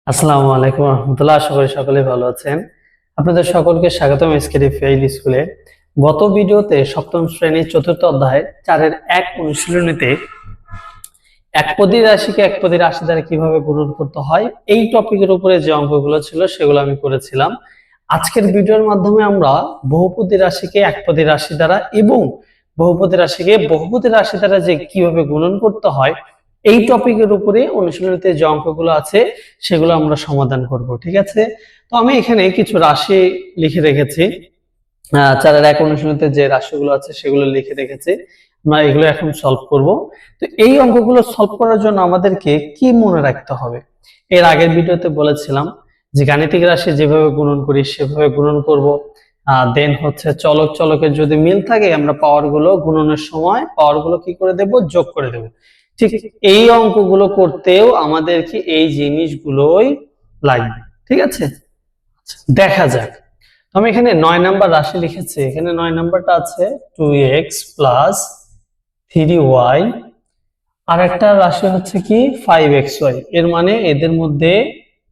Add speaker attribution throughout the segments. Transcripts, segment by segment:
Speaker 1: আসসালামু আলাইকুম রহমতুল্লাহ। আশা করি সকলে ভালো আছেন। আপনাদের সকলকে স্বাগতম এসকেডি ফেইল স্কুলে। গত ভিডিওতে সপ্তম শ্রেণীর চতুর্থ অধ্যায় 4-এর 1 অনুশীলনীতে একপদী রাশিকে একপদী রাশি দ্বারা কিভাবে গুণন করতে হয় এই টপিকের উপরে যে অঙ্কগুলো ছিল সেগুলো আমি করেছিলাম। আজকের ভিডিওর মাধ্যমে আমরা বহুপদী রাশিকে একপদী রাশি দ্বারা এবং বহুপদী রাশিকে বহুপদী রাশি দ্বারা যে কিভাবে গুণন করতে হয় এই টপিকের উপরে অনুশীলনীতে যে অঙ্কগুলো আছে সেগুলো আমরা সমাধান করব। ঠিক আছে, তো আমি এখানে কিছু রাশি লিখে রেখেছি। 4-এর 1 অনুশীলনীতে যে রাশিগুলো আছে সেগুলো লিখে রেখেছি। আমরা এগুলো এখন সলভ করব। তো এই অঙ্কগুলো সলভ করার জন্য আমাদেরকে কি মনে রাখতে হবে? এর আগের ভিডিওতে বলেছিলাম যে গাণিতিক রাশি যেভাবে গুণন করি সেভাবে গুণন করব। দেন হচ্ছে চলক চলকের যদি মিল থাকে আমরা পাওয়ার গুলো গুণনের সময় পাওয়ার গুলো কি করে দেব, যোগ করে দেব। ঠিক এই অঙ্কগুলো করতেও আমাদেরকে এই জিনিসগুলোই লাগবে। ঠিক আছে, দেখা যাক। আমি এখানে 9 নাম্বার রাশি লিখেছি। এখানে 9 নাম্বারটা আছে 2x প্লাস 3y, আর একটা রাশি হচ্ছে কি 5xy। এর মানে এদের মধ্যে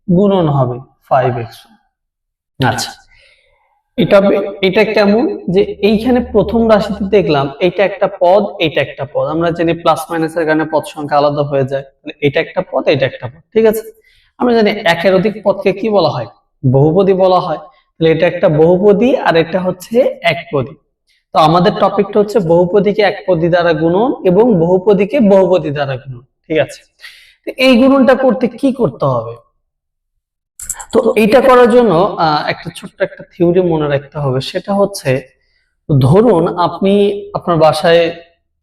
Speaker 1: গুণন হবে 5xy। আচ্ছা, এটা কেমন যে এইখানে প্রথম রাশিতে দেখলাম এটা একটা পদ, এটা একটা পদ। আমরা জানি প্লাস মাইনাসের কারণে পদ সংখ্যা আলাদা হয়ে যায়। এটা একটা পদ, এটা একটা পদ। ঠিক আছে, আমরা জানি একের অধিক পদকে কি বলা হয়, বহুপদী বলা হয়। তাহলে এটা একটা বহুপদী আর এটা হচ্ছে একপদী। তো আমাদের টপিকটা হচ্ছে বহুপদীকে একপদী দ্বারা গুণন এবং বহুপদীকে বহুপদী দ্বারা গুণন। ঠিক আছে, তো এই গুণনটা করতে কি করতে হবে? তো এইটা করার জন্য একটা ছোট্ট একটা থিওরি মনে রাখতে হবে। সেটা হচ্ছে, ধরুন আপনি আপনার বাসায়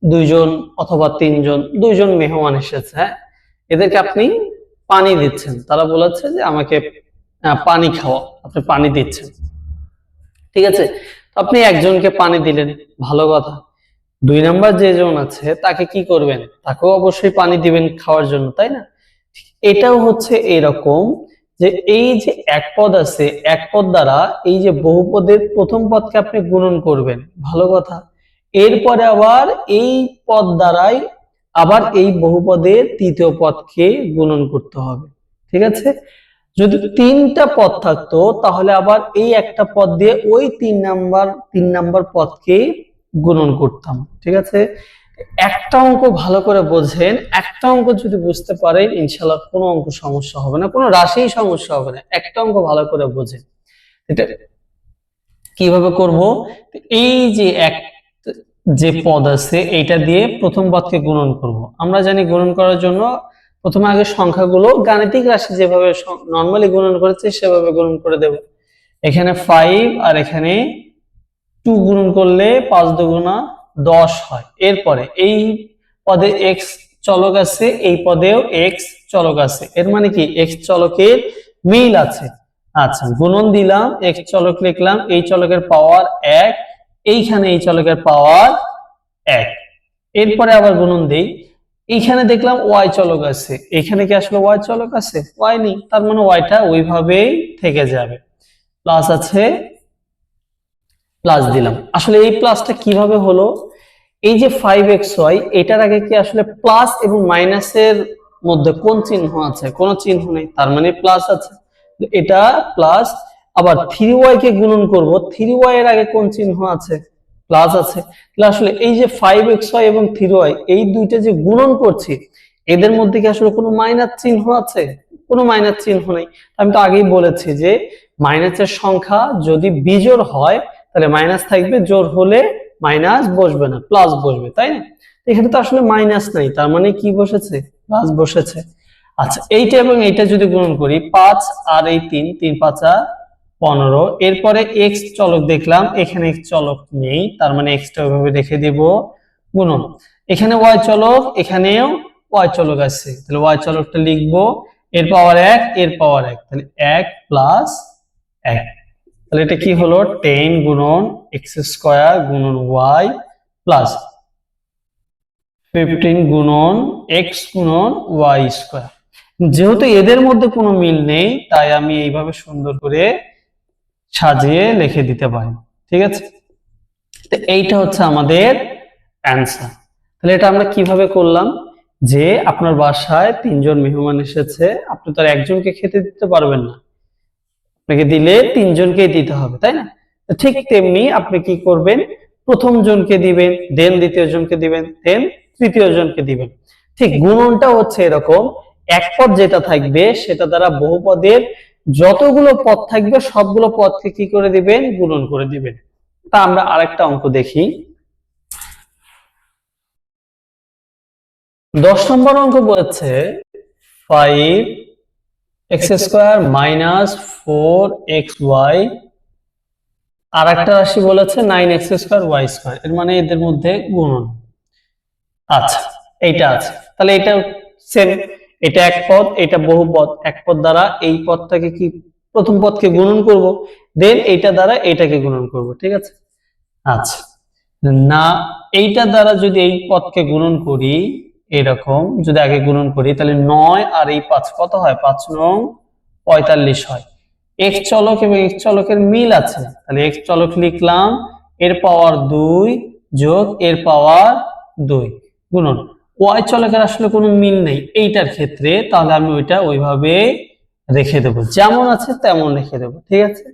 Speaker 1: 2জন অথবা 3জন, 2জন মেহমান এসেছে। হ্যাঁ, এদেরকে আপনি পানি দিচ্ছেন। তারা বলেছে যে আমাকে পানি খাওয়া, আপনি পানি দিচ্ছেন। ঠিক আছে, তো আপনি একজনকে পানি দিলেন, ভালো কথা। 2 নাম্বার যে জন আছে তাকে কি করবেন? তাকেও অবশ্যই পানি দিবেন খাওয়ার জন্য, তাই না? এটাও হচ্ছে এরকম যে এই যে এক পদ আছে, এক পদ দ্বারা এই যে বহুপদের প্রথম পদকে আপনি গুণন করবেন, ভালো কথা। এরপরে আবার এই পদ দ্বারাই আবার এই বহুপদের তৃতীয় পদকে গুণন করতে হবে। ঠিক আছে, যদি 3টা পদ থাকতো তাহলে আবার এই একটা পদ দিয়ে ওই 3 নাম্বার পদকে গুণন করতাম। ঠিক আছে, একটা অঙ্ক ভালো করে বোঝেন। একটা অঙ্ক যদি বুঝতে পারেন ইনশাআল্লাহ কোনো অঙ্ক সমস্যা হবে না, কোনো রাশি সমস্যা হবে না। একটা অঙ্ক ভালো করে বোঝেন। এটা কিভাবে করব? এই যে যে পদ আছে এইটা দিয়ে প্রথম পদকে গুণন করব। আমরা জানি গুণন করার জন্য প্রথমে আগে সংখ্যাগুলো গাণিতিক রাশি যেভাবে নরমালি গুণন করেছে সেভাবে গুণন করে দেব। এখানে 5 আর এখানে 2 গুণন করলে 5 দুগুণা 10 হয়। এরপরে এই পদে x চলক আছে, এই পদেও x চলক আছে। এর মানে কি x চলকের মিল আছে। আচ্ছা, গুণন দিলাম, x চলক লিখলাম, এই চলকের পাওয়ার 1, এইখানে এই চলকের পাওয়ার 1। এরপরে আবার গুণন দেই, এইখানে দেখলাম y চলক আছে, এখানে কি আসলে y চলক আছে? y নেই, তার মানে yটা ওইভাবেই থেকে যাবে। প্লাস আছে, প্লাস দিলাম। আসলে এই প্লাসটা কিভাবে হলো? এই যে 5xy এটার আগে কি আসলে প্লাস এবং মাইনাসের মধ্যে কোন চিহ্ন আছে? কোনো চিহ্ন নেই, তার মানে প্লাস আছে। এটা প্লাস। আবার 3y কে গুণন করব, 3y এর আগে কোন চিহ্ন আছে? প্লাস আছে। তাহলে আসলে এই যে 5xy এবং 3y এই দুইটা যে গুণন করছি এদের মধ্যে কি আসলে কোনো মাইনাস চিহ্ন আছে? কোনো মাইনাস চিহ্ন নেই। আমি তো আগেই বলেছি যে মাইনাসের সংখ্যা যদি বিজোড় হয় তাহলে মাইনাস থাকবে, জোড় হলে মাইনাস বসবে না, প্লাস বসবে, তাই না? এখানে তো আসলে মাইনাস নাই, তার মানে কি বসেছে? প্লাস বসেছে। আচ্ছা, এইটা এবং এইটা যদি গুণন করি 5 আর এই 3, 3 5 15। এরপরে x চলক দেখলাম, এখানে x চলক নেই, তার মানে x টা ওইভাবে রেখে দিব, গুণন। এখানে y চলক, এখানেও y চলক আছে, তাহলে y চলকটা লিখবো, এর পাওয়ার 1, এর পাওয়ার 1, তাহলে 1 প্লাস 1। তাহলে এটা কি হলো? 10 গুণন x স্কয়ার গুণন y প্লাস 15 গুণন x গুণন y স্কয়ার। যেহেতু এদের মধ্যে কোনো মিল নেই তাই আমি এইভাবে সুন্দর করে সাজিয়ে লিখে দিতে পারি। ঠিক আছে, তো এইটা হচ্ছে আমাদের অ্যান্সার। তাহলে এটা আমরা কিভাবে করলাম? যে আপনার বাসায় 3 জন মেহমান এসেছে, আপনি তো আর একজনকে খেতে দিতে পারবেন না, আপনাকে দিলে 3 জনকেই দিতে হবে, তাই না? তো ঠিক তেমনি আপনি কি করবেন, প্রথম জনকে দিবেন, দেন দ্বিতীয় জনকে দিবেন, দেন তৃতীয় জনকে দিবেন। ঠিক গুণনটা হচ্ছে এরকম, এক পদ যেটা থাকবে সেটা দ্বারা বহুপদের যতগুলো পদ থাকবে সবগুলো পদকে কি করে দিবেন, গুণন করে দিবেন। তা আমরা আরেকটা অঙ্ক দেখি। 10 নম্বর অঙ্ক বলেছে 5x² মাইনাস 4xy, আর একটা রাশি বলেছে 9x²y², এর মানে এদের মধ্যে গুণন। আচ্ছা, এইটা আছে, তাহলে এটা সেম, এটা এক পদ, এটা বহু পদ, এক পদ দ্বারা এই পদটাকে কি, প্রথম পদকে গুণন করব, দেন এইটা দ্বারা এইটাকে গুণন করব, ঠিক আছে? আচ্ছা, না এইটা দ্বারা যদি এই পদকে গুণন করি, এরকম যদি আগে গুণন করি, তাহলে 9 আর এই 5 কত হয়, 5 9 45 হয়। এক্স চলক এবং এক্স চলকের মিল আছে, তাহলে এক্স চলক লিখলাম, এর পাওয়ার 2 যোগ এর পাওয়ার 2 গুণন ওয়াই চলকের আসলে কোনো মিল নেই এইটার ক্ষেত্রে, তাহলে আমি ওইটা ওইভাবে রেখে দেবো, যেমন আছে তেমন রেখে দেবো, ঠিক আছে?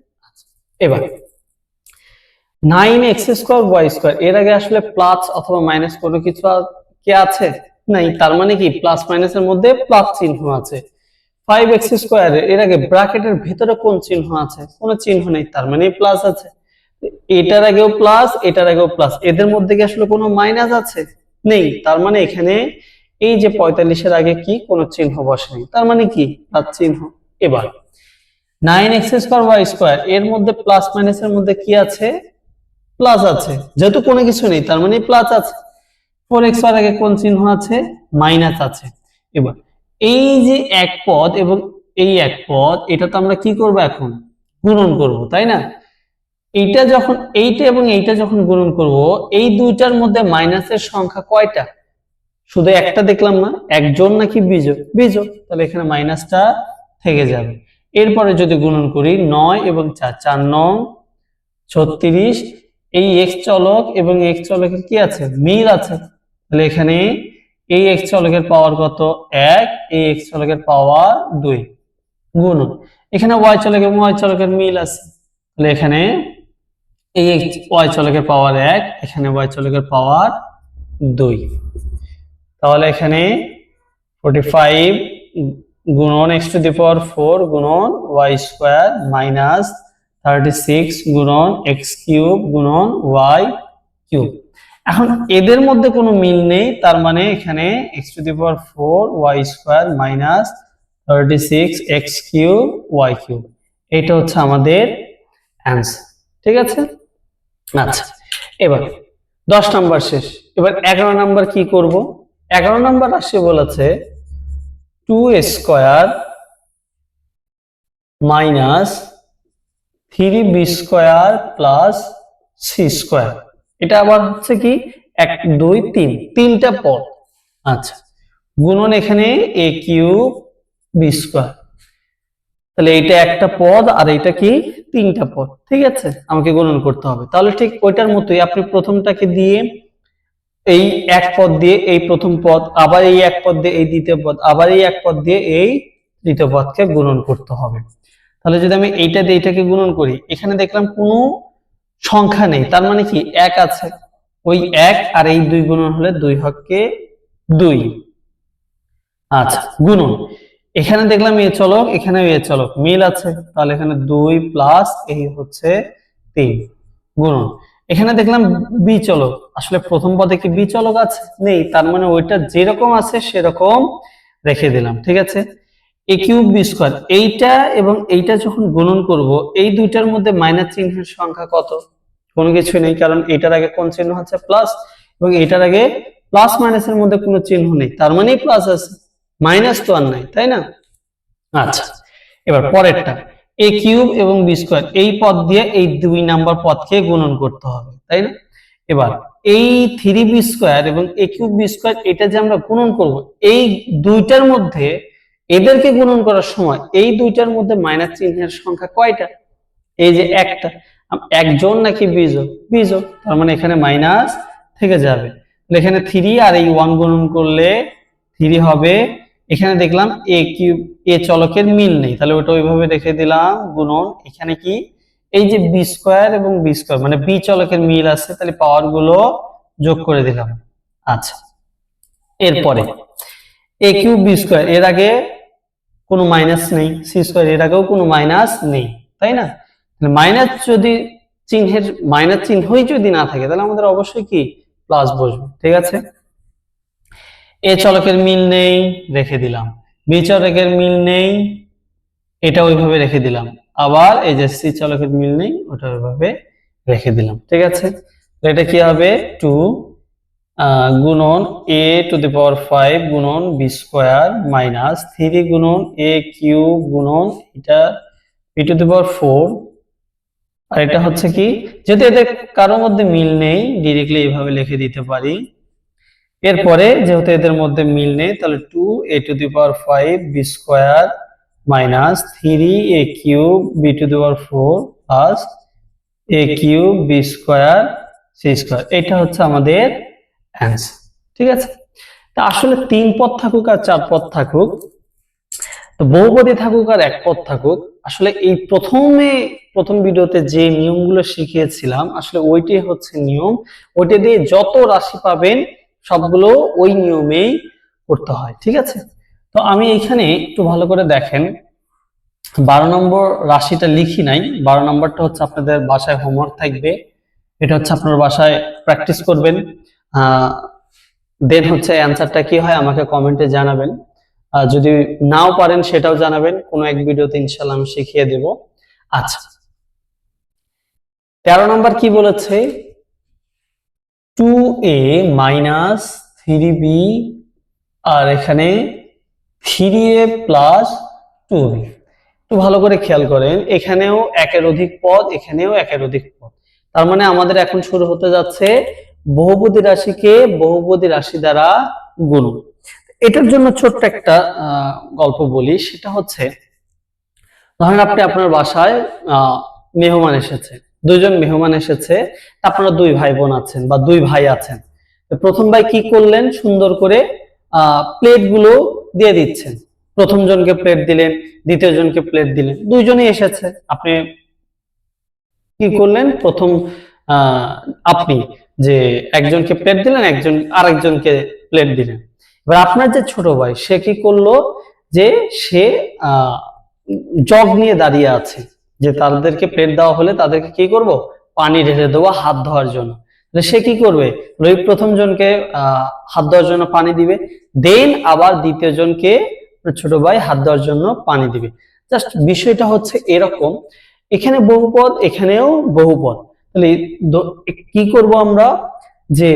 Speaker 1: এবার 9x²y², এর আগে আসলে প্লাস অথবা মাইনাস কোনো কিছু কি আছে? নাই, তার মানে কি প্লাস মাইনাসের মধ্যে প্লাস চিহ্ন আছে। 5x² এর আগে ব্র্যাকেটের ভিতরে কোন চিহ্ন আছে? কোনো চিহ্ন নেই, তার মানে প্লাস আছে। এটার আগেও প্লাস, এটার আগেও প্লাস, এদের মধ্যে কি আসলে কোনো মাইনাস আছে? নেই, তার মানে এখানে এই যে 45 এর আগে কি কোনো চিহ্ন বসেনি, তার মানে কি প্লাস চিহ্ন। এবার 9x²y² এর মধ্যে প্লাস মাইনাসের মধ্যে কি আছে? প্লাস আছে, যেহেতু কোনো কিছু নেই তার মানে প্লাস আছে। 4x এর আগে কোন চিহ্ন আছে? মাইনাস আছে। এবার এই যে এক পদ এবং এই এক পদ, এটা তো আমরা কি করব এখন? গুণন করব, তাই না? এইটা যখন, এইটা এবং এইটা যখন গুণন করব, এই দুইটার মধ্যে মাইনাসের সংখ্যা কয়টা? শুধু একটা দেখলাম না, একজন নাকি বিজোড়? বিজোড়, তাহলে এখানে মাইনাসটা থেকে যাবে। এরপরে যদি গুণন করি 9 এবং 4, 4 9 36, এই এক্স চলক এবং এক্স চলকের কি আছে? মিল আছে, তাহলে এখানে এই এক্স চলকের পাওয়ার কত? 1, এই এক্স চলকের পাওয়ার 2 গুণন, এখানে ওয়াই চলক এবং ওয়াই চলকের মিল আছে, তাহলে এখানে এই ওয়াই চলকের পাওয়ার 1, এখানে ওয়াই চলকের পাওয়ার 2, তাহলে এখানে 45 গুণন x⁴ গুণন y² মাইনাস 36 গুণন x³ গুণন y³। এখন এদের মধ্যে কোনো মিল নেই, তার মানে এখানে x⁴ y² minus 36 x³ y³, এটা হচ্ছে আমাদের অ্যান্সার, ঠিক আছে? আচ্ছা, এবার 10 নাম্বার শেষ। এবার 11 নাম্বার কি করব? 11 নাম্বার রাশি বলেছে 2a² minus 3b² plus c², এটা আবার হচ্ছে কি 1 2 3 তিনটা পদ। আচ্ছা, গুণন এখানে a³ b², তাহলে এটা একটা পদ আর এটা কি তিনটা পদ, ঠিক আছে? আমাকে গুণন করতে হবে, তাহলে ঠিক ওইটার মতোই আপনি প্রথমটাকে দিয়ে এই এক পদ দিয়ে এই প্রথম পদ, আবার এই এক পদ দিয়ে এই দ্বিতীয় পদ, আবার এই এক পদ দিয়ে এই তৃতীয় পদকে গুণন করতে হবে। তাহলে যদি আমি এইটা দিয়ে এইটাকে গুণন করি, এখানে দেখলাম কোনো সংখ্যা নেই, তার মানে কি এক আছে, ওই এক আর এই 2 গুণন হলে 2 হকে 2। আচ্ছা, গুণন এখানে দেখলাম এ চলক, এখানে এ চলক মিল আছে, তাহলে এখানে 2 প্লাস এই হচ্ছে 3 গুণন। এখানে দেখলাম বি চলক, আসলে প্রথম পদে কি বি চলক আছে? নেই, তার মানে ওইটা যেরকম আছে সেরকম রেখে দিলাম, ঠিক আছে? a³ b², এইটা এবং এইটা যখন গুণন করব, এই দুইটার মধ্যে মাইনাস চিহ্নের সংখ্যা কত? কোনো কিছু নেই, কারণ এটার আগে কোন চিহ্ন আছে? প্লাস, এবং এটার আগে প্লাস মাইনাসের মধ্যে কোনো চিহ্ন নেই, তার মানেই প্লাস আছে, মাইনাস তো আর নাই, তাই না? আচ্ছা, এবার পরেরটা a³ এবং b², এই পদ দিয়ে এই 2 নাম্বার পদকে গুণন করতে হবে, তাই না? এবার এই 3b² এবং a³ b², এটা যে আমরা গুণন করব, এই দুইটার মধ্যে এদেরকে গুণন করার সময় এই দুইটার মধ্যে মাইনাস চিহ্নের সংখ্যা কয়টা? এই যে একটা, একজন নাকি বিজোড়? বিজোড়, তার মানে এখানে মাইনাস থেকে যাবে, এখানে 3 আর এই 1 গুণন করলে 3 3 হবে। এখানে দেখলাম এ কিউব, এ চলকের মিল নেই, তাহলে ওটা ওইভাবে রেখে দিলাম, গুণন এখানে কি এই যে বি স্কয়ার এবং বি স্কয়ার মানে বি চলকের মিল আছে, তাহলে পাওয়ার গুলো যোগ করে দিলাম। আচ্ছা, এরপরে এ কিউব বি স্কয়ার, এর আগে কোনো মাইনাস নেই, সি স্কয়ার এর আগেও কোনো মাইনাস নেই, তাই না? মাইনাস যদি চিহ্নের মাইনাস চিহ্নই যদি না থাকে তাহলে আমাদের অবশ্যই কি প্লাস বসবে, ঠিক আছে? এ চলকের মিল নেই, রেখে দিলাম। বি চলকের মিল নেই, এটা ওইভাবে রেখে দিলাম। আবার এই যে সি চলকের মিল নেই, ওটা ওইভাবে রেখে দিলাম, ঠিক আছে? তো এটা কি হবে 2 গুণন এ টু দি পাওয়ার 5 গুণন বি স্কয়ার মাইনাস 3 গুণন এ কিউব গুণন এটা বি টু দি পাওয়ার 4। আর এটা হচ্ছে কি, যেহেতু এদের কারোর মধ্যে মিল নেই ডিরেক্টলি এইভাবে লিখে দিতে পারি। এরপরে যেহেতু এদের মধ্যে মিল নেই তাহলে 2 a to the power 5 b square minus 3 a cube b to the power 4 plus a cube b square c square, এটা হচ্ছে আমাদের অ্যান্সার, ঠিক আছে? তা আসলে 3 পদ থাকুক আর 4 পদ থাকুক, তো বহুপদী থাকুক আর এক পদ থাকুক, আসলে এই প্রথম ভিডিওতে যে নিয়মগুলো শিখিয়েছিলাম আসলে ওইটাই হচ্ছে নিয়ম। ওইটা দিয়ে যত রাশি পাবেন সবগুলো ওই নিয়মেই করতে হয়, ঠিক আছে? তো আমি এখানে একটু ভালো করে দেখেন, 12 নম্বর রাশিটা লিখি নাই, 12 নম্বরটা হচ্ছে আপনাদের বাসায় হোমওয়ার্ক থাকবে, এটা হচ্ছে আপনার বাসায় প্র্যাকটিস করবেন। দেন হচ্ছে অ্যান্সারটা কি হয় আমাকে কমেন্টে জানাবেন, যদি নাও পারেন সেটাও জানাবেন, কোনো এক ভিডিওতে ইনশাআল্লাহ আমি শিখিয়ে দেব। আচ্ছা, 13 নম্বর কি বলেছে, 2a মাইনাস 3b আর এখানে 3a প্লাস 2b। একটু ভালো করে খেয়াল করেন, এখানেও একের অধিক পদ, এখানেও একের অধিক পদ, তার মানে আমাদের এখন শুরু হতে যাচ্ছে বহুপদী রাশিকে বহুপদী রাশি দ্বারা গুণ। এটার জন্য ছোট্ট একটা গল্প বলি, সেটা হচ্ছে ধরেন আপনি আপনার বাসায় মেহমান এসেছে, দুইজন মেহমান এসেছে, আপনারা দুই ভাই বোন আছেন বা দুই ভাই আছেন। প্রথম ভাই কি করলেন, সুন্দর করে প্লেট গুলো দিয়ে দিচ্ছেন, প্রথম জনকে প্লেট দিলেন, দ্বিতীয় জনকে প্লেট দিলেন, দুইজনই এসেছে, আপনি কি করলেন, প্রথম আপনি যে একজনকে প্লেট দিলেন, একজন আরেকজনকে প্লেট দিলেন। এবার আপনার যে ছোট ভাই সে কি করলো, যে সে জগ নিয়ে দাঁড়িয়ে আছে, যে তাদেরকে প্লেট দেওয়া হলে তাদেরকে কি করব, পানি ঢেলে দেওয়া হাত ধোয়ার জন্য। সে কি করবে, ওই প্রথম জনকে হাত ধোয়ার জন্য পানি দিবে, দেন আবার দ্বিতীয় জনকে ছোট ভাই হাত ধোয়ার জন্য পানি দিবে। জাস্ট বিষয়টা হচ্ছে এরকম, এখানে বহুপদ এখানেও বহুপদ, তাহলে কি করব আমরা, যে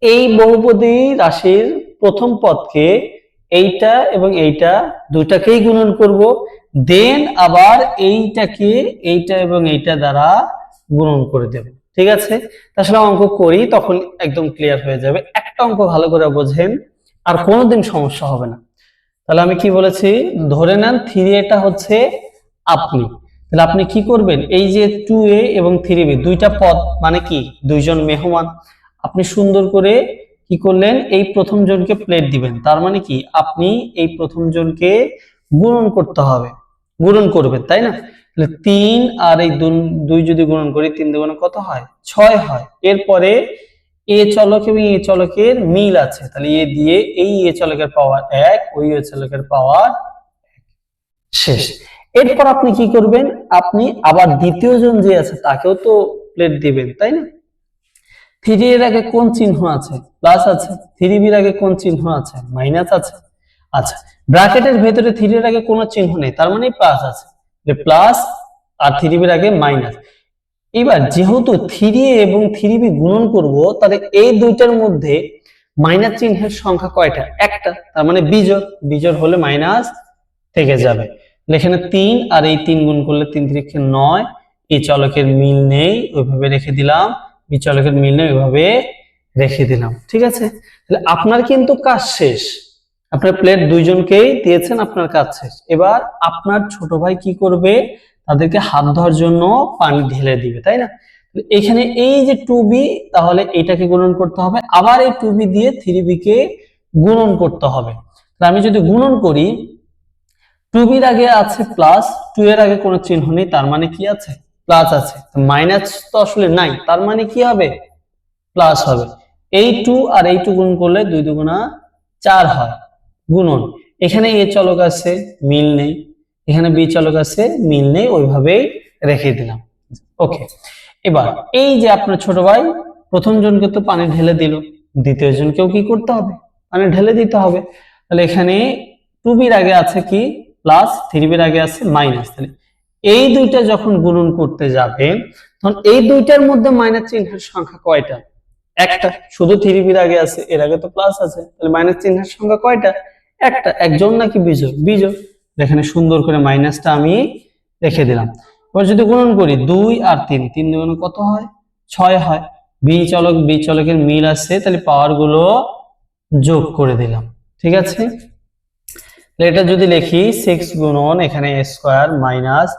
Speaker 1: এই বহুপদী রাশির প্রথম পদকে এইটা এবং এইটা দুটাকেই গুণন করব, দেন আবার এইটাকে এইটা এবং এইটা দ্বারা গুণন করে দেব, ঠিক আছে? আসলে অঙ্ক করি তখন একদম ক্লিয়ার হয়ে যাবে, একটা অঙ্ক ভালো করে বোঝেন আর কোনোদিন সমস্যা হবে না। তাহলে আমি কি বলেছি, ধরে নেন 3a হচ্ছে আপনি, তাহলে আপনি কি করবেন, এই যে 2a এবং 3b দুইটা পদ মানে কি দুইজন মেহমান, আপনি সুন্দর করে কি করলেন, এই প্রথম জনকে প্লেট দিবেন, তার মানে কি আপনি এই প্রথম জনকে গুণন করতে হবে, গুণন করবেন, তাই না? তাহলে 3 আর এই 2 যদি গুণন করি 3 দুগুণে কত হয়, 6 হয়। এরপরে এ চলক এবং এ চলকের মিল আছে, তাহলে এ দিয়ে এই এ চলকের পাওয়ার 1, ওই এ চলকের পাওয়ার শেষ। এরপর আপনি কি করবেন, আপনি আবার দ্বিতীয় জন যে আছে তাকেও তো প্লেট দিবেন, তাই না? 3 এর আগে কোন চিহ্ন আছে, প্লাস আছে, 3b এর আগে কোন চিহ্ন আছে, মাইনাস আছে। আচ্ছা, ব্র্যাকেটের ভেতরে 3 এর আগে কোনো চিহ্ন নেই, তার মানে প্লাস আছে, প্লাস আর 3b এর আগে মাইনাস। এবার যেহেতু 3a এবং 3b গুণন করব, তাহলে এই দুইটার মধ্যে মাইনাস চিহ্নের সংখ্যা কয়টা, একটা, তার মানে বিজোড়, বিজোড় হলে মাইনাস থেকে যাবে। এখানে 3 আর এই 3 গুণ করলে 3 3 9, এই চলকের মিল নেই ওইভাবে রেখে দিলাম, বি চলকের মিল নেই ওইভাবে রেখে দিলাম, ঠিক আছে? তাহলে আপনার কিন্তু কাজ শেষ, আপনার প্লেট দুইজনকেই দিয়েছেন, আপনার কাজ শেষ। এবার আপনার ছোট ভাই কি করবে, তাদেরকে হাত ধোয়ার জন্য পানি ঢেলে দিবে, তাই না? এখানে এই যে 2b, তাহলে এটাকে গুণন করতে হবে, আবার এই 2b দিয়ে 3b কে গুণন করতে হবে। আমি যদি গুণন করি, 2b-র আগে আছে প্লাস, 2 এর আগে কোনো চিহ্ন নেই, তার মানে কি আছে? প্লাস আছে। মাইনাস তো আসলে নাই, তার মানে কি হবে? প্লাস হবে। এই 2 আর এই 2 গুণ করলে 2 দুগুণা 4 হয়, গুণন। এখানে এ চলক আছে, মিল নেই, এখানে বি চলক আছে, মিল নেই, ওইভাবেই রেখে দিলাম। ওকে, এবার এই যে আপনার ছোট ভাই প্রথম জনকে তো পানি ঢেলে দিল, দ্বিতীয় জনকেও কি করতে হবে? পানি ঢেলে দিতে হবে। তাহলে এখানে 2b-র আগে আছে কি? প্লাস, 3b-র আগে আছে মাইনাস। তাহলে এই দুইটা যখন গুণন করতে যাবে, তখন এই দুইটার মধ্যে মাইনাস চিহ্নের সংখ্যা কয়টা? একটা। শুধু 3b-র আগে আছে, এর আগে তো প্লাস আছে, তাহলে মাইনাস চিহ্নের সংখ্যা কয়টা? একটা। একজন নাকি বিজোড়? বিজোড়। এখানে সুন্দর করে মাইনাসটা আমি রেখে দিলাম। এবার যদি গুণন করি 2 আর 3, 3 দুগুণে কত হয়? 6 হয়। বি চলকের মিল আছে, তাহলে পাওয়ার গুলো যোগ করে দিলাম। ঠিক আছে, এটা যদি লিখি 6 গুণন এখানে a স্কয়ার মাইনাস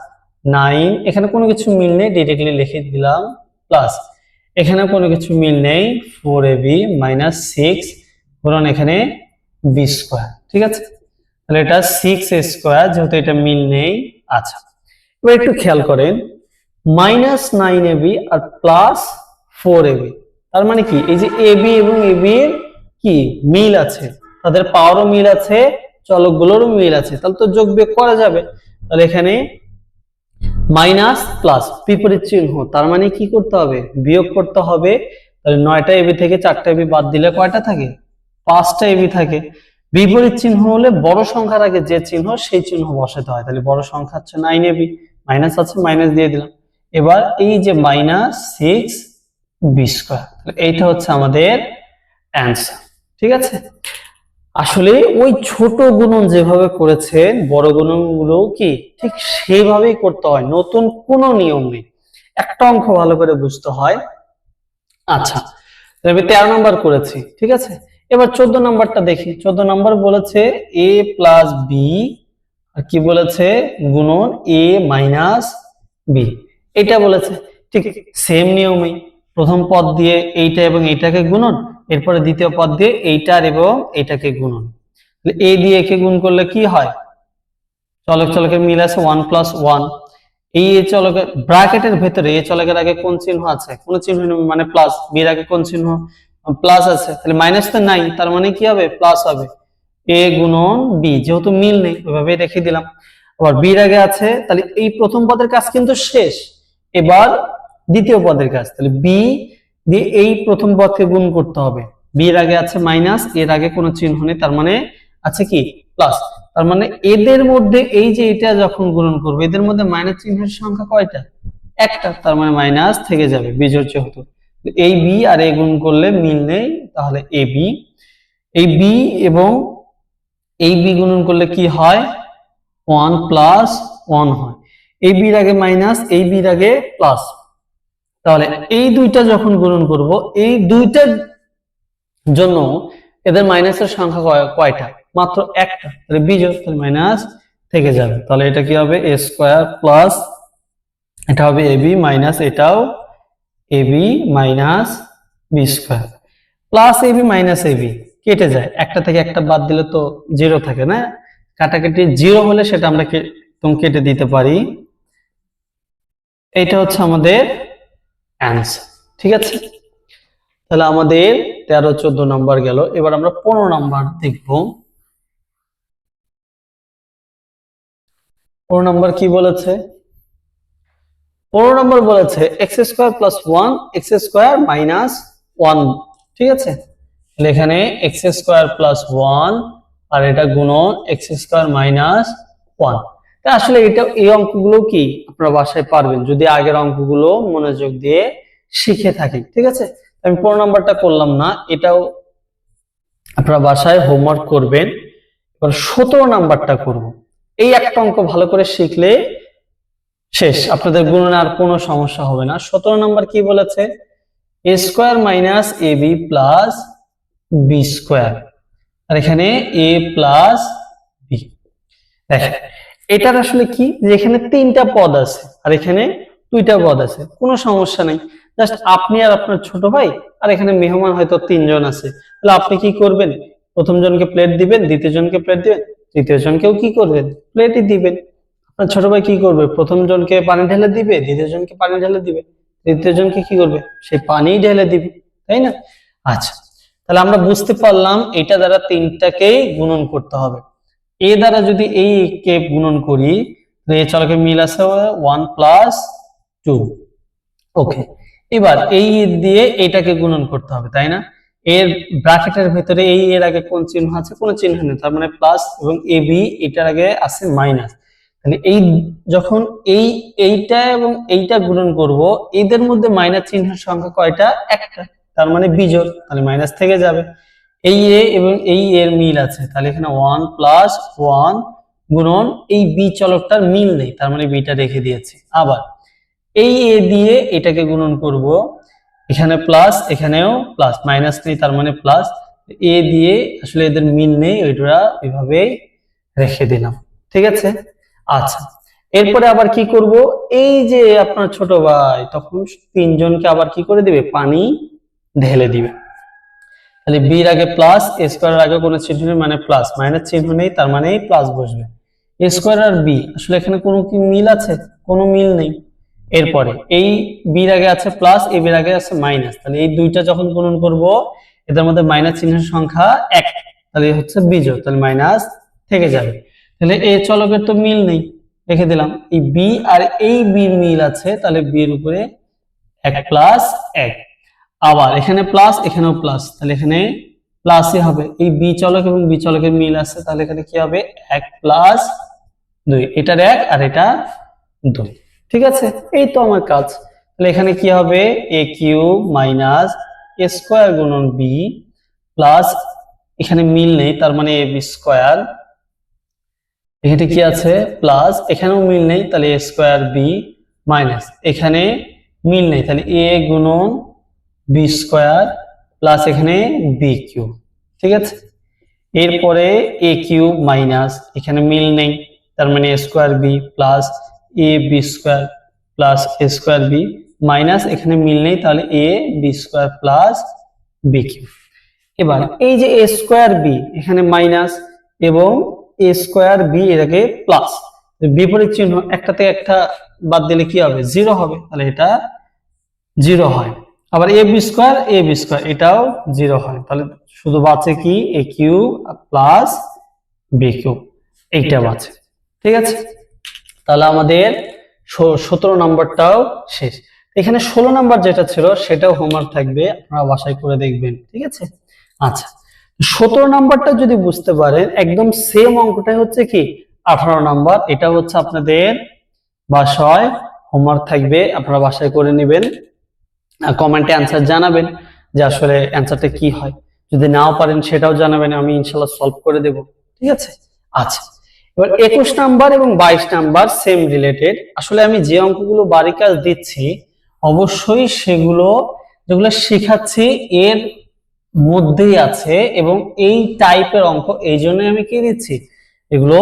Speaker 1: 9, এখানে কোনো কিছু মিল নেই, ডাইরেক্টলি লিখে দিলাম প্লাস, এখানে কোনো কিছু মিল নেই, 4ab মাইনাস 6 গুণন এখানে b স্কয়ার। ঠিক আছে, তাহলে এটা 6a স্কয়ার, যেহেতু এটা মিল নেই। আচ্ছা, এবার একটু খেয়াল করেন, মাইনাস 9ab আর প্লাস 4ab, তার মানে কি? এই যে ab এবং ab এর কি মিল আছে, তাদের পাওয়ারও মিল আছে, চলকগুলোরও মিল আছে, তাহলে তো যোগ বিয়োগ করা যাবে। তাহলে এখানে মাইনাস প্লাস বিপরীত চিহ্ন, তার মানে কি করতে হবে? বিয়োগ করতে হবে। তাহলে 9টা ab থেকে 4টা ab বাদ দিলে কয়টা থাকে? 5টা ab থাকে। বিপরীত চিহ্ন হলে বড় সংখ্যার আগে যে চিহ্ন সেই চিহ্ন বসাতে হয়। তাহলে বড় সংখ্যা হচ্ছে 9ab, মাইনাস আছে, মাইনাস দিয়ে দিলাম। এবার এই যে মাইনাস 6b স্কয়ার, এইটা হচ্ছে আমাদের অ্যান্সার। ঠিক আছে, আসলে ওই ছোট গুণন যেভাবে করেছেন, বড় গুণনগুলো কি ঠিক সেইভাবেই করতে হয়, নতুন কোনো নিয়ম নেই। একটা অঙ্ক ভালো করে বুঝতে হয়। আচ্ছা, আমি 13 নম্বর করেছি। ঠিক আছে, এবার 14 নম্বরটা দেখি। 14 নম্বর বলেছে a প্লাস বি, আর কি বলেছে? গুণন a মাইনাস বি, এটা বলেছে। ঠিক সেম নিয়মেই প্রথম পদ দিয়ে এইটা এবং এইটাকে গুণন, এরপরে দ্বিতীয় পদ দিয়ে এইটার এবং এইটাকে গুণন। এ দিয়ে একে গুণ করলে কি হয়? চলকের মিল আছে 1 প্লাস 1। এই এ চলকের ব্র্যাকেটের ভেতরে এ চলকের আগে কোন চিহ্ন আছে? কোন চিহ্ন নেই, মানে প্লাস। বি এর আগে কোন চিহ্ন? প্লাস আছে, তাহলে মাইনাস তো নাই, তার মানে কি হবে? প্লাস হবে। এ গুণন বি, যেহেতু মিল নেই ওইভাবেই রেখে দিলাম। আবার বি এর আগে আছে, তাহলে এই প্রথম পদের কাজ কিন্তু শেষ, এবার দ্বিতীয় পদের কাজ। তাহলে বি দিয়ে এই প্রথম পদকে গুণ করতে হবে। বি এর আগে আছে মাইনাস, এর আগে কোনো চিহ্ন নেই, তার মানে আছে কি? প্লাস। তার মানে এদের মধ্যে এই যে এটা যখন গুণন করবো, এদের মধ্যে মাইনাস চিহ্নের সংখ্যা কয়টা? একটা, তার মানে মাইনাস থেকে যাবে, বিজোড় যেহেতু। এই বি আর এ গুণ করলে মিল নেই, তাহলে এ বি। এই বি এবং এই বি গুণন করলে কি হয়? 1 প্লাস 1 হয়। এই বির আগে মাইনাস, এই বির আগে প্লাস, তাহলে এই দুইটা যখন গুণন করব, এই দুইটার জন্য এদের মাইনাসের সংখ্যা কয়টা? মাত্র একটা, তাহলে বিজোড়, তাহলে মাইনাস থেকে যাবে। তাহলে এটা কি হবে? a স্কয়ার প্লাস, এটা হবে ab মাইনাস, এটাও ab minus b square, plus ab minus ab কেটে যায়, একটা থেকে একটা বাদ দিলে তো 0 থাকে না, কাটাকাটি 0 হলে সেটা আমরা কেটে দিতে পারি। এটা হচ্ছে আমাদের অ্যান্সার। ঠিক আছে, তাহলে আমাদের 13-14 নম্বর গেল। এবার আমরা 15 নম্বর দেখব। 15 নম্বর কি বলেছে? 15 নম্বর বলেছে x square plus 1 x square minus 1। ঠিক আছে, তাহলে এখানে এক্স স্কয়ার প্লাস 1 আর এটা গুণন এক্স স্কয়ার মাইনাস 1। তা আসলে এটা, এই অঙ্কগুলো কি আপনারা বাসায় পারবেন যদি আগের অঙ্কগুলো মনোযোগ দিয়ে শিখে থাকেন। ঠিক আছে, আমি 15 নম্বরটা করলাম না, এটাও আপনারা বাসায় হোমওয়ার্ক করবেন। এবার 17 নাম্বারটা করব। এই একটা অঙ্ক ভালো করে শিখলে শেষ, আপনাদের গুণনে আর কোনো সমস্যা হবে না। 17 নাম্বার কি বলেছে? a square minus ab plus b square, আর এখানে a প্লাস b। দেখেন এটার আসলে কি, যে এখানে 3টা পদ আছে আর এখানে 2টা পদ আছে, কোনো সমস্যা নেই। জাস্ট আপনি আর আপনার ছোট ভাই, আর এখানে মেহমান হয়তো 3 জন আছে, তাহলে আপনি কি করবেন? প্রথম জনকে প্লেট দিবেন, দ্বিতীয় জনকে প্লেট দিবেন, তৃতীয় জনকেও কি করবেন, প্লেটই দিবেন। আপনার ছোট ভাই কি করবে, প্রথম জনকে পানি ঢেলে দিবে, দ্বিতীয় জনকে পানি ঢেলে দিবে, তৃতীয় জনকে কি করবে, সেই পানি ঢেলে দিবে, তাই না? আচ্ছা, তাহলে আমরা বুঝতে পারলাম এটা দ্বারা তিনটাকেই গুণন করতে হবে। এ দ্বারা যদি এই কে গুণন করি, এ চলকে মিল আছে 1 + 2। ওকে, এবার এই দিয়ে এটাকে গুণন করতে হবে, তাই না? এর ব্র্যাকেটের ভিতরে এই এর আগে কোন চিহ্ন আছে, কোনো চিহ্ন নেই, তার মানে প্লাস, এবং এ বি এটার আগে আছে মাইনাস। তাহলে এই যখন এইটা এবং এইটা গুণন করব, এদের মধ্যে মাইনাস চিহ্নের সংখ্যা কয়টা, একটা, তার মানে বিজোড়, তাহলে মাইনাস থেকে যাবে। এই এ এবং এই এর মিল আছে, তাহলে এখানে 1 + 1 গুণন এই বি চলকটার মিল নেই, তার মানে বিটা রেখে দিয়েছি। আবার এই এ দিয়ে এটাকে গুণন করব, এখানে প্লাস, এখানেও প্লাস, মাইনাস নেই, তার মানে প্লাস। এ দিয়ে আসলে এদের মিল নেই, ওইটা এইভাবে রেখে দিলাম, ঠিক আছে? আচ্ছা, এরপরে আবার কি করব, এই যে আপনার ছোট ভাই তখন তিনজনকে আবার কি করে দিবে, পানি ঢেলে দিবে। তাহলে বির আগে প্লাস, এ স্কয়ারের আগে কোনো চিহ্ন নেই মানে প্লাস, মাইনাস চিহ্ন নেই তার মানে প্লাস বসবে। এ স্কয়ার আর বি আসলে এখানে কোনো কি মিল আছে, কোনো মিল নেই। এরপরে এই বির আগে আছে প্লাস, এ বির আগে আছে মাইনাস, তাহলে এই দুইটা যখন গুণন করব এদের মধ্যে মাইনাস চিহ্নের সংখ্যা এক, তাহলে হচ্ছে বিজোড়, তাহলে মাইনাস থেকে যাবে। তাহলে এ চলকের তো মিল নেই, রেখে দিলাম। এই বি আর এই বির মিল আছে, তাহলে বির উপরে 1 + 1। আবার এখানে প্লাস, এখানেও প্লাস, তাহলে এখানে প্লাসই হবে। এই বি চলক এবং বি চলকের মিল আছে, তাহলে এখানে কি হবে, 1 + 2, এটার 1 আর এটা 2, ঠিক আছে? এই তো আমার কাজ। তাহলে এখানে কি হবে, a³ - a² গুণন b প্লাস, এখানে মিল নেই তার মানে ab², এখানে কি আছে প্লাস, এখানেও মিল নেই তাহলে a²b মাইনাস, এখানে মিল নেই তাহলে a গুণন b² প্লাস এখানে b³, ঠিক আছে? এরপরে a³ মাইনাস, এখানে মিল নেই তার মানে a²b plus ab² plus a²b minus, এখানে মিল নেই তাহলে ab² প্লাস b³। এবার এই যে a²b এখানে মাইনাস এবং a²b এর আগে প্লাস, বিপরীত চিহ্ন, একটা থেকে একটা বাদ দিলে কি হবে, 0 হবে, তাহলে এটা 0 হয়। আবার ab² এটাও 0 হয়, তাহলে শুধু বাঁচে কি a³ প্লাস b³ এইটা বাঁচে, ঠিক আছে? তাহলে আমাদের 17 নম্বরটাও শেষ। এখানে 16 নম্বর যেটা ছিল সেটাও হোমওয়ার্ক থাকবে, আপনারা বাসায় করে দেখবেন, ঠিক আছে? আচ্ছা, 17 নম্বরটা যদি বুঝতে পারেন, একদম সেম অঙ্কটাই হচ্ছে কি 18 নম্বর, এটা হচ্ছে আপনাদের বাসায় হোমওয়ার্ক থাকবে, আপনারা বাসায় করে নেবেন, কমেন্টে অ্যান্সার জানাবেন যে আসলে অ্যান্সারটা কি হয়। যদি নাও পারেন সেটাও জানাবেন, আমি ইনশাআল্লাহ সলভ করে দেব, ঠিক আছে? আচ্ছা, এবার 21 নাম্বার এবং 22 নাম্বার সেম রিলেটেড। আসলে আমি যে অঙ্কগুলো বাড়ি কাজ দিচ্ছি অবশ্যই সেগুলো যেগুলো শেখাচ্ছি এর মধ্যেই আছে, এবং এই টাইপের অঙ্ক, এই জন্যই আমি কি দিচ্ছি, এগুলো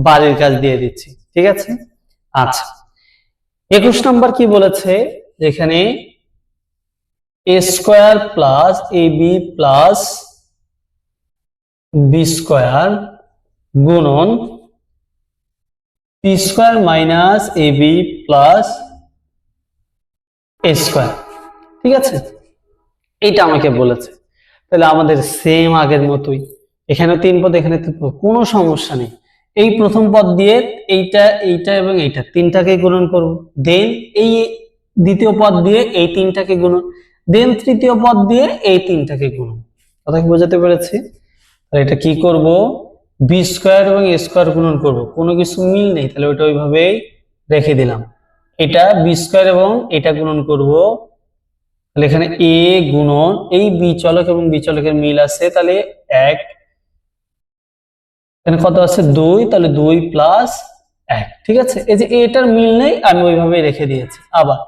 Speaker 1: বাড়ির কাজ দিয়ে দিচ্ছি, ঠিক আছে? আচ্ছা, 21 নাম্বার কি বলেছে, যেখানে a² plus ab plus b² গুণন p² minus ab plus a², ঠিক আছে? এইটা আমাকে বলেছে। তাহলে আমাদের সেম আগের মতোই, এখানে 3 পদ, এখানে 3 পদ, কোনো সমস্যা নেই। এই প্রথম পদ দিয়ে এইটা, এইটা এবং এইটা তিনটাকে গুণন করব, দেন এই দ্বিতীয় পদ দিয়ে এই তিনটাকে গুণন, দেন তৃতীয় পদ দিয়ে এই তিনটাকে গুণন। কথা কি বোঝাতে পেরেছি? তাহলে এটা কি করব, b² এবং a² গুণন করব, কোনো কিছু মিল নেই তাহলে ওটা ওইভাবেই রেখে দিলাম। এটা b² এবং এটা গুণন করব, তাহলে এখানে a গুণন এই বি চলক এবং বি চলকের মিল আছে, তাহলে 1, এখানে কত আছে 2, তাহলে 2 + 1, ঠিক আছে? এই যে এটার মিল নেই আমি ওইভাবেই রেখে দিয়েছি। আবার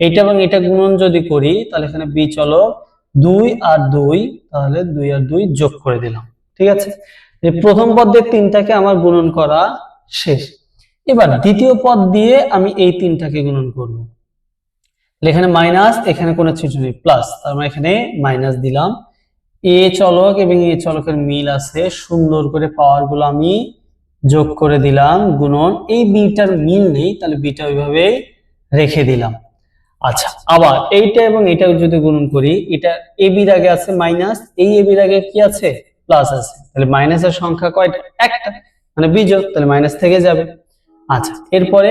Speaker 1: এইটা এবং এটা গুণন যদি করি, তাহলে এখানে বি চলক 2 আর 2, তাহলে 2 আর 2 যোগ করে দিলাম, ঠিক আছে? এই প্রথম পদ দিয়ে তিনটাকে আমার গুণন করা শেষ। এবার দ্বিতীয় পদ দিয়ে আমি এই তিনটাকে গুণন করব, এখানে মাইনাস, এখানে কোনো চিহ্ন নেই প্লাস, তার মানে এখানে মাইনাস দিলাম, এ চলক এবং এ চলকের মিল আছে, সুন্দর করে পাওয়ার গুলো আমি যোগ করে দিলাম, গুণন এই বিটার মিল নেই, তাহলে বিটা ওইভাবে রেখে দিলাম। আচ্ছা, আবার এইটা এবং এটা যদি গুণন করি, এটা এ বির আগে আছে মাইনাস, এই এ বির আগে কি আছে প্লাস আছে, তাহলে মাইনাসের সংখ্যা কয়টা একটা, মানে বিজোড়, তাহলে মাইনাস থেকে যাবে। আচ্ছা, এরপরে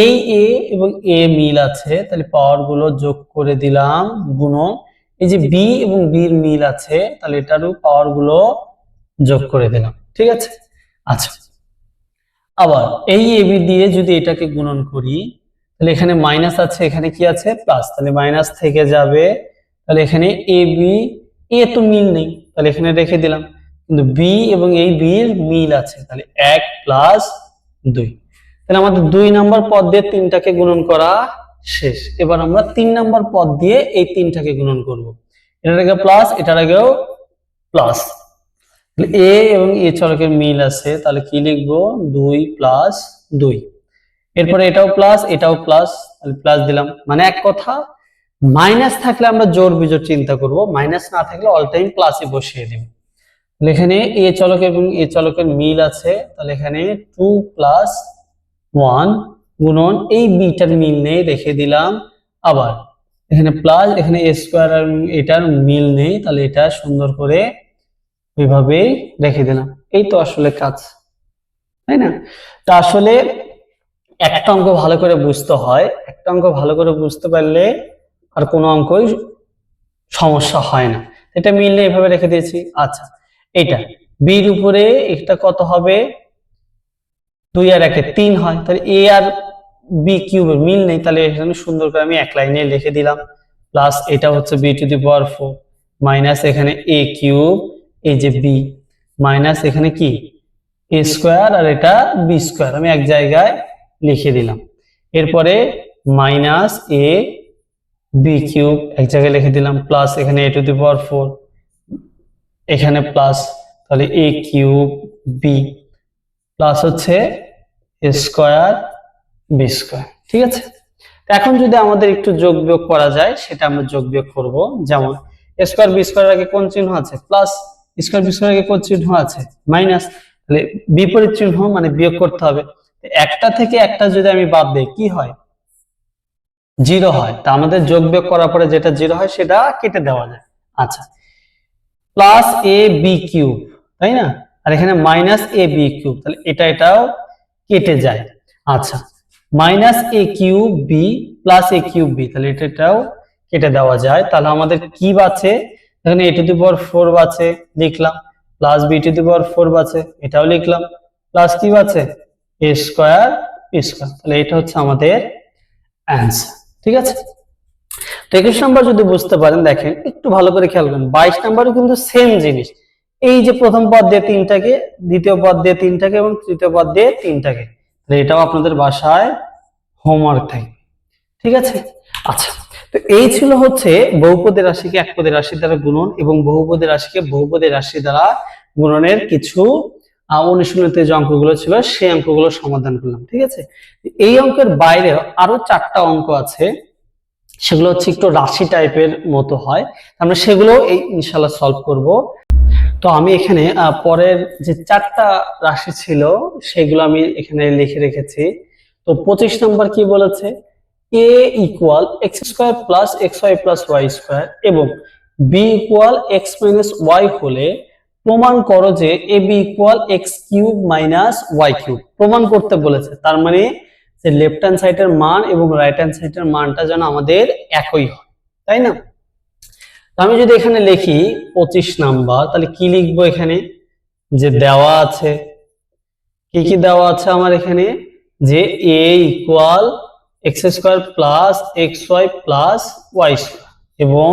Speaker 1: এই এ এবং এ মিল আছে, তাহলে পাওয়ার গুলো যোগ করে দিলাম, গুণন এই যে বি এবং বির মিল আছে, তাহলে এটারও পাওয়ার গুলো যোগ করে দিলাম, ঠিক আছে। আচ্ছা, আবার এই এবি দিয়ে যদি এটাকে গুণন করি, তাহলে এখানে মাইনাস আছে, এখানে কি আছে প্লাস, তাহলে মাইনাস থেকে যাবে, তাহলে এখানে এ বি এ তো মিল নেই, তাহলে এখানে রেখে দিলাম, কিন্তু বি এবং এই বির মিল আছে, তাহলে 1 প্লাস 2। তাহলে আমাদের 2 নম্বর পদ দিয়ে 3টাকে গুণন করা শেষ। এবার আমরা 3 নম্বর পদ দিয়ে এই 3টাকে গুণন করব। এটার আগে প্লাস, এটার আগেও প্লাস, এ এবং এ চলকের মিল আছে, তাহলে কি লিখবো 2 প্লাস 2। এরপরে এটাও প্লাস, এটাও প্লাস, তাহলে প্লাস দিলাম, মানে এক কথা মাইনাস থাকলে আমরা জোড় বিজোড় চিন্তা করব, মাইনাস না থাকলে অল টাইম প্লাসই বসিয়ে দিব। তাহলে এখানে এ চলক এবং এ চলকের মিল আছে, তাহলে এখানে 2 প্লাস 1 গুণন এই বিটার মিল নেই, রেখে দিলাম। আবার এখানে প্লাস, এখানে এ স্কোয়ার আর এটার মিল নেই, তাহলে এটা সুন্দর করে এইভাবেই রেখে দিলাম। এই তো আসলে কাজ, তাই না? তা আসলে একটা অঙ্ক ভালো করে বুঝতে হয়, একটা অঙ্ক ভালো করে বুঝতে পারলে আর কোনো অঙ্কই সমস্যা হয় না। এটা মিললে এভাবে রেখে দিয়েছি। আচ্ছা, এটা বির উপরে এটা কত হবে, 2 আর 1 3 হয়, তাহলে এ আর বি কিউবের মিল নেই, তাহলে এখানে সুন্দর করে আমি এক লাইনে লিখে দিলাম, প্লাস এটা হচ্ছে b to the power 4 minus এখানে এ কিউব, এই যে বি মাইনাস এখানে কি এ স্কোয়ার আর এটা বি স্কোয়ার, আমি এক জায়গায় লিখে দিলাম। এরপরে মাইনাস এ বি কিউব এক জায়গায় লিখে দিলাম, প্লাস এখানে এ টু দি পাওয়ার 4 এখানে প্লাস, তাহলে এ কিউব বি প্লাস হচ্ছে এ স্কোয়ার বি স্কোয়ার, ঠিক আছে। এখন যদি আমাদের একটু যোগ বিয়োগ করা যায়, সেটা আমরা যোগ বিয়োগ করব। যেমন এ স্কোয়ার বি স্কোয়ার আগে কোন চিহ্ন আছে প্লাস, স্কোয়ার বি স্কোয়ার আগে কোন চিহ্ন আছে মাইনাস, তাহলে বিপরীত চিহ্ন মানে বিয়োগ করতে হবে। একটা থেকে একটা যদি আমি বাদ দেই কি হয়, 0 হয়। তা আমাদের যোগ বিয়োগ করার পরে যেটা 0 হয় সেটা কেটে দেওয়া যায়। আচ্ছা, প্লাস এ বি কিউব, তাই না, আর এখানে মাইনাস এ বি কিউব, তাহলে এটাও কেটে যায়। আচ্ছা, minus A cube B plus a cube B, তাহলে এটাও কেটে দেওয়া যায়। তাহলে আমাদের কি বাঁচে, এখানে এ টু দি পাওয়ার 4 বাঁচে, লিখলাম, plus B to the power 4 বাঁচে, এটাও লিখলাম, প্লাস কি বাঁচে এ স্কোয়ার বি স্কোয়ার, তাহলে এটা হচ্ছে আমাদের অ্যান্সার, ঠিক আছে। তো 21 নম্বর যদি বুঝতে পারেন, দেখেন একটু ভালো করে খেয়াল করেন, 22 নম্বরও কিন্তু সেম জিনিস, এই যে প্রথম পদ দিয়ে 3টাকে, দ্বিতীয় পদ দিয়ে 3টাকে এবং তৃতীয় পদ দিয়ে 3টাকে, এটাও আপনাদের বাসায় হোমওয়ার্ক থাকে, ঠিক আছে। আচ্ছা, তো এই ছিল হচ্ছে বহুপদী রাশিকে একপদী রাশি দ্বারা গুণন এবং বহুপদী রাশিকে বহুপদী রাশি দ্বারা গুণনের কিছু অনুশীলনীতে যে অঙ্কগুলো ছিল সেই অঙ্কগুলো সমাধান করলাম, ঠিক আছে। এই অঙ্কের বাইরে আরো 4টা অঙ্ক আছে, সেগুলো হচ্ছে একটু রাশি টাইপের মতো হয়, আমরা সেগুলো এই ইনশাআল্লাহ সলভ করব। তো আমি এখানে পরের যে 4টা রাশি ছিল সেগুলো আমি এখানে লিখে রেখেছি। তো 25 নম্বর কি বলেছে, a equal x square plus x y plus y square এবং b equal x minus y হলে প্রমাণ করো যে a b equal x cube minus y cube. প্রমাণ করতে বলেছে, তার মানে যে লেফট হ্যান্ড সাইডের মান এবং রাইট হ্যান্ড সাইডের মানটা যেন আমাদের একই হয়, তাই না। আমি যদি এখানে লিখি 25 নাম্বার, তাহলে কি লিখবো, এখানে যে দেওয়া আছে কি কি দেওয়া আছে আমার এখানে, যে a equal x square plus x y plus y square এবং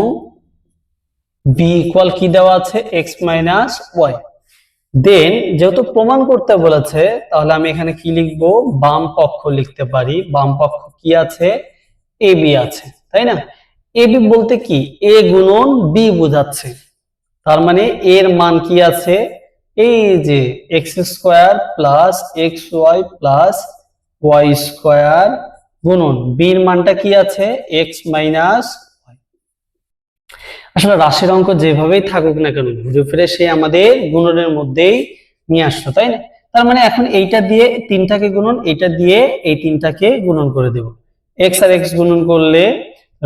Speaker 1: b ইকুয়াল কি দেওয়া আছে এক্স মাইনাস ওয়াই। দেন যেহেতু প্রমাণ করতে বলেছে, তাহলে আমি এখানে কি লিখবো, বাম পক্ষ লিখতে পারি। বাম পক্ষ কি আছে, এ বি আছে, তাই না। এ বি বলতে কি, এ গুণন বি বোঝাচ্ছে, তার মানে এর মান কি আছে, এই যে x square plus x y plus y square গুণন বির মানটা কি আছে এক্স মাইনাস ওয়াই। আসলে রাশির অঙ্ক যেভাবেই থাকুক না কেন ঘুরে ফিরে সে আমাদের গুণনের মধ্যেই নিয়ে আসতো, তাই না? তার মানে এখন এইটা দিয়ে তিনটাকে গুণন, এইটা দিয়ে এই তিনটাকে গুণন করে দেব। এক্স আর এক্স গুণন করলে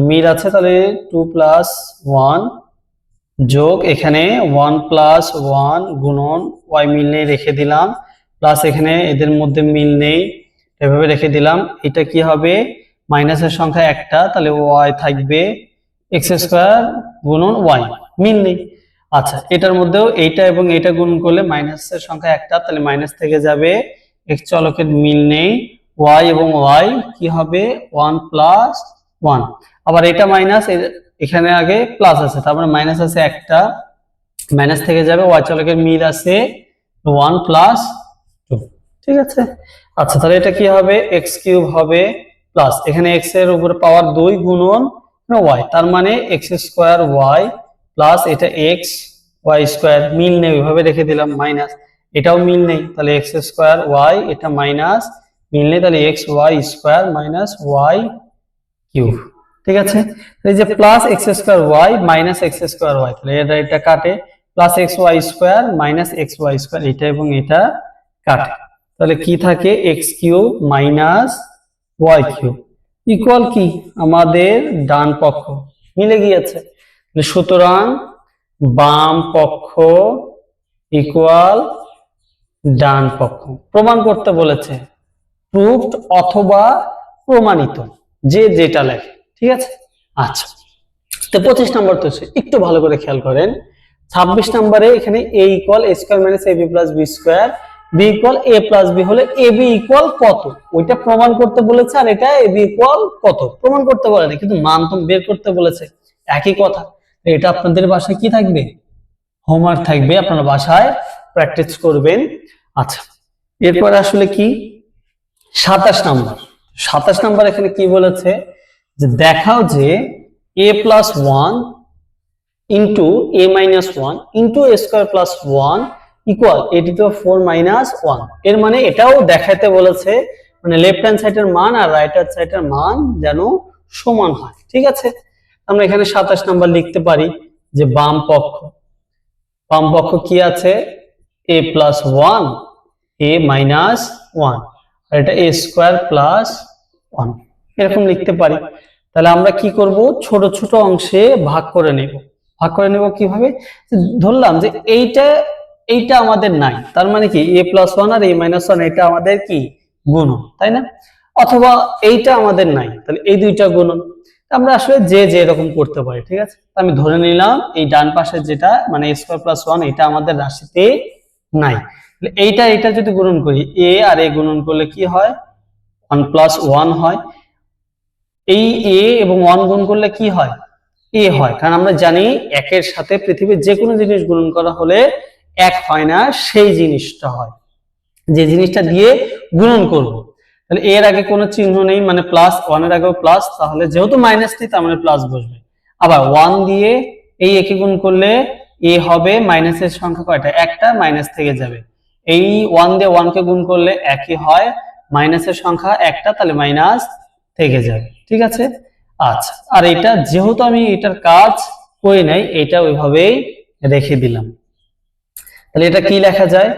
Speaker 1: মিল আছে, তাহলে 2 + 1 যোগ এখানে 1 + 1 গুণন y মিল নেই রেখে দিলাম, প্লাস এখানে এদের মধ্যে মিল নেই এভাবে রেখে দিলাম। এটা কি হবে, মাইনাসের সংখ্যা একটা, তাহলে y থাকবে x² গুণন y, মিল নেই। আচ্ছা, এটার মধ্যেও এইটা এবং এটা গুণ করলে মাইনাসের সংখ্যা একটা, তাহলে মাইনাস থেকে যাবে, x চলকের মিল নেই, y এবং y কি হবে 1 + 1। আবার এটা মাইনাস, এখানে আগে প্লাস আছে, তার মানে মাইনাস আছে একটা, মাইনাস থেকে যাবে, y চলকের মিল আছে 1 + 2, ঠিক আছে। আচ্ছা, তাহলে এটা কি হবে, x³ হবে প্লাস এখানে x এর উপরে পাওয়ার 2 গুণন y, তার মানে x² y প্লাস এটা x y² মিল নেই ওইভাবে রেখে দিলাম, মাইনাস এটাও মিল নেই, তাহলে x² y, এটা মাইনাস মিল নেই, তাহলে xy² মাইনাস y³, ঠিক আছে। এই যে plus x² y minus x² y, তাহলে এটা কাটে, প্লাস xy² মাইনাস xy², এটা এবং এটা কাটে, তাহলে কি থাকে x³ মাইনাস y³ ইকুয়াল কি আমাদের ডান পক্ষ মিলে গিয়েছে। সুতরাং বাম পক্ষ ইকুয়াল ডান পক্ষ। প্রমাণ করতে বলেছে, প্রুভড অথবা প্রমাণিত, যে যেটা লেখে, ঠিক আছে। আচ্ছা, তো 25 নম্বর তো একটু ভালো করে খেয়াল করেন। 26 নম্বরে এখানে a = a² - ab + b², b = a + b হলে ab = কত ওইটা প্রমাণ করতে বলেছে, আর এটা ab = কত প্রমাণ করতে বলেনি, কিন্তু মান তো বের করতে বলেছে, একই কথা। এটা আপনাদের বাসায় কি থাকবে, হোমওয়ার্ক থাকবে, আপনারা বাসায় প্র্যাকটিস করবেন। আচ্ছা, এরপর আসলে কি 27 নম্বর। 27 নম্বর এখানে কি বলেছে, যে দেখাও যে a + 1 * a - 1 * a² + 1 equal a⁴ - 1। এর মানে এটাও দেখাতে বলেছে, মানে লেফট হ্যান্ড সাইডের মান আর রাইট হ্যান্ড সাইডের মান যেন সমান হয়, ঠিক আছে। আমরা এখানে 27 নম্বর লিখতে পারি যে বাম পক্ষ কি আছে, a + 1 a - 1 আর এটা a² + 1, এরকম লিখতে পারি। তাহলে আমরা কি করব, ছোট ছোট অংশে ভাগ করে নেব। কিভাবে, ধরলাম যে এইটা আমাদের নাই, তার মানে কি a + 1 আর a - 1 এটা আমাদের কি গুণন, তাই না? অথবা এইটা আমাদের নাই, তাহলে এই দুইটা গুণন। আমরা আসলে যে এরকম করতে পারি, ঠিক আছে। আমি ধরে নিলাম এই ডান পাশে যেটা মানে a² + 1 এটা আমাদের রাশিতে নাই, তাহলে এটা যদি গুণন করি, a আর a গুণন করলে কি হয় 1 + 1 হয়, এই a এবং 1 গুণ করলে কি হয় a হয়, কারণ আমরা জানি একের সাথে পৃথিবীর যে কোনো জিনিস গুণন করা হলে এক হয় না, সেই জিনিসটা হয় যে জিনিসটা দিয়ে গুণন করব। তাহলে এর আগে কোনো চিহ্ন নেই, মানে প্লাস, 1 এর আগেও প্লাস, তাহলে যেহেতু মাইনাস নেই তার মানে প্লাস বসবে। আবার 1 দিয়ে এই একে গুণ করলে a হবে, মাইনাসের সংখ্যা কয়টা, একটা, মাইনাস থেকে যাবে। এই 1 দিয়ে 1 কে গুণ করলে একই হয়, মাইনাসের সংখ্যা একটা, তাহলে মাইনাস থেকে যাবে, ঠিক আছে। আচ্ছা, আর এটা যেহেতু আমি এটার কাজ করি নাই, এটা ওইভাবেই রেখে দিলাম। তাহলে এটা কি লেখা যায়,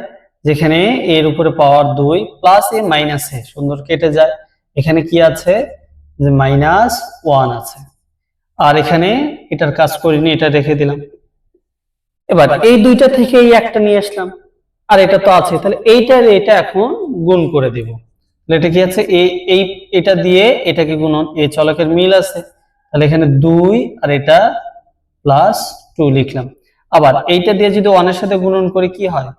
Speaker 1: যেখানে এর উপরে পাওয়ার 2 প্লাস এ মাইনাস এ সুন্দর কেটে যায়, এখানে কি আছে যে -1 আছে, আর এখানে এটার কাজ করিনি, এটা রেখে দিলাম। এবার এই দুইটা থেকে এই একটা নিয়ে আসলাম, আর এটা তো আছে, তাহলে এইটার এটা এখন গুণ করে দিব। তাহলে এটা কি আছে, এটা দিয়ে এটাকে গুণন, এই চলকের মিল আছে, তাহলে এখানে 2 আর এটা +2 লিখলাম। আবার এইটা দিয়ে যদি 1 এর সাথে গুণন করি কি হয়,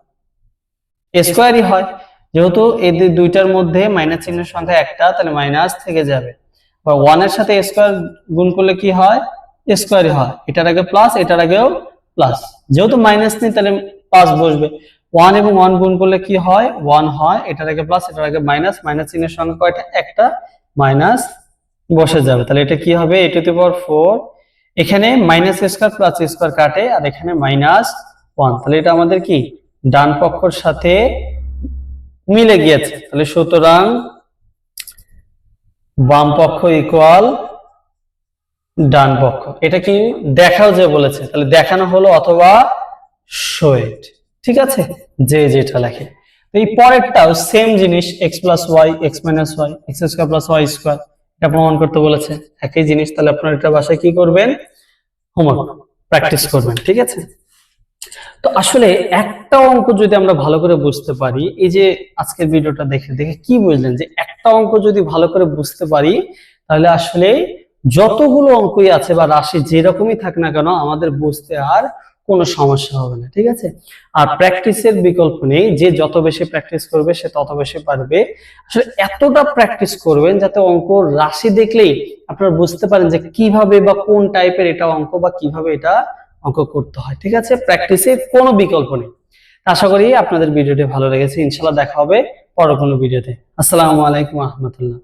Speaker 1: স্কয়ারই হয়, যেহেতু এই দুইটার মধ্যে মাইনাস চিহ্নের সংখ্যা একটা, তাহলে মাইনাস থেকে যাবে। বা 1 এর সাথে স্কয়ার গুণ করলে কি হয়, স্কয়ারই হয়, এটার আগে প্লাস এটার আগেও প্লাস, যেহেতু মাইনাস নেই তাহলে প্লাস বসবে। 1 এবং 1 গুণ করলে কি হয়, 1 হয়, এটার আগে প্লাস এটার আগে মাইনাস, মাইনাস চিহ্নের সংখ্যা কয়টা, একটা, মাইনাস বসে যাবে, তাহলে এটা কি হবে a⁴। এখানে -² + স্কয়ার কাটে, আর এখানে -1, তাহলে এটা আমাদের কি ডান পক্ষের সাথে মিলে গিয়েছে। তাহলে সুতরাং বাম পক্ষ ইকুয়াল ডান পক্ষ। এটা কি দেখাও যে বলেছে, তাহলে দেখানো হলো অথবা শো ইট। ঠিক আছে, যে যেটা লেখে। তো এই পরেরটাও সেম জিনিস, x plus y x minus y x square plus y square, এটা প্রমাণ করতে বলেছে, একই জিনিস। তাহলে আপনারা এটা বাসায় কি করবেন, হোমওয়ার্ক প্র্যাকটিস করবেন। ঠিক আছে, তো আসলে একটা অঙ্ক যদি আমরা ভালো করে বুঝতে পারি, এই যে আজকের ভিডিওটা দেখে দেখে কি বুঝলেন, যে একটা অঙ্ক যদি ভালো করে বুঝতে পারি তাহলে আসলে যতগুলো অঙ্কই আছে বা রাশি যেরকমই থাক না কেন আমাদের বুঝতে আর কোনো সমস্যা হবে না। ঠিক আছে, আর প্র্যাকটিসের বিকল্প নেই, যে যত বেশি প্র্যাকটিস করবে সে তত বেশি পারবে। আসলে এতটা প্র্যাকটিস করবেন যাতে অঙ্ক রাশি দেখলেই আপনারা বুঝতে পারেন যে কিভাবে বা কোন টাইপের এটা অঙ্ক বা কিভাবে এটা অঙ্ক করতে হয়। ঠিক আছে, প্র্যাকটিসের কোনো বিকল্প নেই। আশা করি আপনাদের ভিডিওটি ভালো লেগেছে। ইনশাআল্লাহ দেখা হবে পরের কোনো ভিডিওতে। আসসালামু আলাইকুম রহমতুল্লাহ।